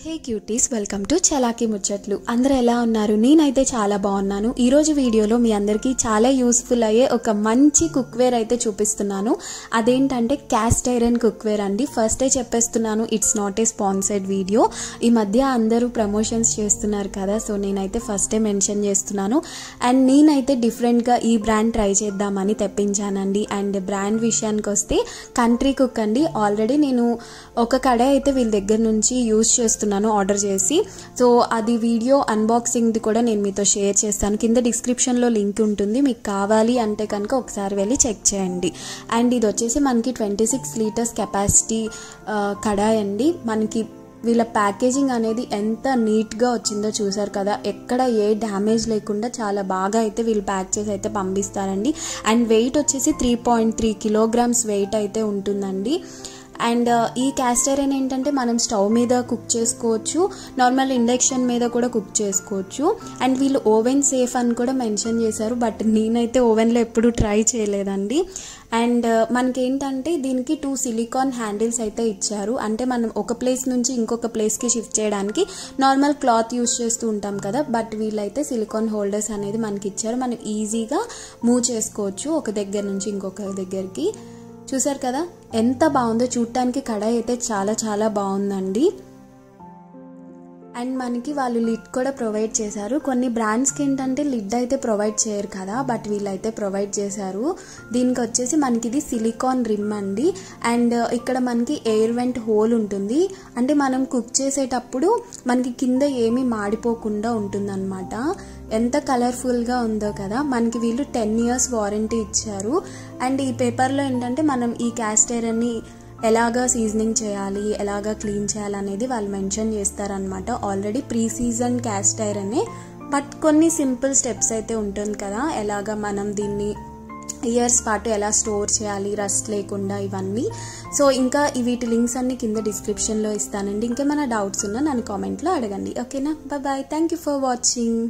Hey cuties, welcome to చలాకీ ముచ్చట్లు. అందరూ ఎలా ఉన్నారు? నేనైతే చాలా బాగున్నాను. ఈరోజు వీడియోలో మీ అందరికీ చాలా యూస్ఫుల్ అయ్యే ఒక మంచి కుక్వేర్ అయితే చూపిస్తున్నాను. అదేంటంటే క్యాస్ట్ ఐరన్ కుక్వేర్ అండి. ఫస్టే చెప్పేస్తున్నాను, it's not a sponsored video. ఈ మధ్య అందరూ ప్రమోషన్స్ చేస్తున్నారు కదా, సో నేనైతే ఫస్టే మెన్షన్ చేస్తున్నాను. అండ్ నేనైతే డిఫరెంట్గా ఈ బ్రాండ్ ట్రై చేద్దామని తెప్పించానండి. అండ్ బ్రాండ్ విషయానికి వస్తే కంట్రీ కుక్ అండి. ఆల్రెడీ నేను ఒక కడాయి అయితే వీళ్ళ దగ్గర నుంచి యూజ్ చేస్తున్నాను ఆర్డర్ చేసి. సో అది వీడియో అన్బాక్సింగ్ది కూడా నేను మీతో షేర్ చేస్తాను. కింద డిస్క్రిప్షన్లో లింక్ ఉంటుంది, మీకు కావాలి అంటే కనుక ఒకసారి వెళ్ళి చెక్ చేయండి. అండ్ ఇది వచ్చేసి మనకి 26 లీటర్స్ కెపాసిటీ కడాయి అండి. మనకి వీళ్ళ ప్యాకేజింగ్ అనేది ఎంత నీట్గా వచ్చిందో చూసారు కదా, ఎక్కడ ఏ డ్యామేజ్ లేకుండా చాలా బాగా అయితే వీళ్ళు ప్యాక్ చేసి అయితే పంపిస్తారండి. అండ్ వెయిట్ వచ్చేసి 3.3 కిలోగ్రామ్స్ వెయిట్ అయితే ఉంటుందండి. అండ్ ఈ క్యాస్ట్ ఐరన్ ఏంటంటే మనం స్టవ్ మీద కుక్ చేసుకోవచ్చు, నార్మల్ ఇండక్షన్ మీద కూడా కుక్ చేసుకోవచ్చు. అండ్ వీళ్ళు ఓవెన్ సేఫ్ అని కూడా మెన్షన్ చేశారు, బట్ నేనైతే ఓవెన్లో ఎప్పుడు ట్రై చేయలేదండి. అండ్ మనకేంటంటే దీనికి 2 సిలికాన్ హ్యాండిల్స్ అయితే ఇచ్చారు. అంటే మనం ఒక ప్లేస్ నుంచి ఇంకొక ప్లేస్కి షిఫ్ట్ చేయడానికి నార్మల్ క్లాత్ యూస్ చేస్తూ ఉంటాం కదా, బట్ వీళ్ళైతే సిలికాన్ హోల్డర్స్ అనేది మనకి ఇచ్చారు. మనం ఈజీగా మూవ్ చేసుకోవచ్చు ఒక దగ్గర నుంచి ఇంకొక దగ్గరికి. చూసారు కదా ఎంత బాగుందో, చూడటానికి కడాయి అయితే చాలా చాలా బాగుందండి. అండ్ మనకి వాళ్ళు లిడ్ కూడా ప్రొవైడ్ చేశారు. కొన్ని బ్రాండ్స్కి ఏంటంటే లిడ్ అయితే ప్రొవైడ్ చేయరు కదా, బట్ వీళ్ళైతే ప్రొవైడ్ చేశారు. దీనికి వచ్చేసి మనకి ఇది సిలికాన్ రిమ్ అండి. అండ్ ఇక్కడ మనకి ఎయిర్ వెంట్ హోల్ ఉంటుంది. అంటే మనం కుక్ చేసేటప్పుడు మనకి కింద ఏమీ మాడిపోకుండా ఉంటుందన్నమాట. ఎంత కలర్ఫుల్గా ఉందో కదా. మనకి వీళ్ళు 10 years వారంటీ ఇచ్చారు. అండ్ ఈ పేపర్లో ఏంటంటే మనం ఈ క్యాస్ట్ ఐరన్ని ఎలాగా సీజనింగ్ చేయాలి, ఎలాగా క్లీన్ చేయాలి అనేది వాళ్ళు మెన్షన్ చేస్తారనమాట. ఆల్రెడీ ప్రీ సీజన్ క్యాస్ట్ ఐరనే, బట్ కొన్ని సింపుల్ స్టెప్స్ అయితే ఉంటుంది కదా, ఎలాగా మనం దీన్ని ఇయర్స్ పాటు ఎలా స్టోర్ చేయాలి రస్ట్ లేకుండా, ఇవన్నీ. సో ఇంకా వీటి లింక్స్ అన్ని కింద డిస్క్రిప్షన్లో ఇస్తానండి. ఇంకేమైనా డౌట్స్ ఉన్నా నన్ను కామెంట్లో అడగండి. ఓకేనా? Bye. Thank you for watching.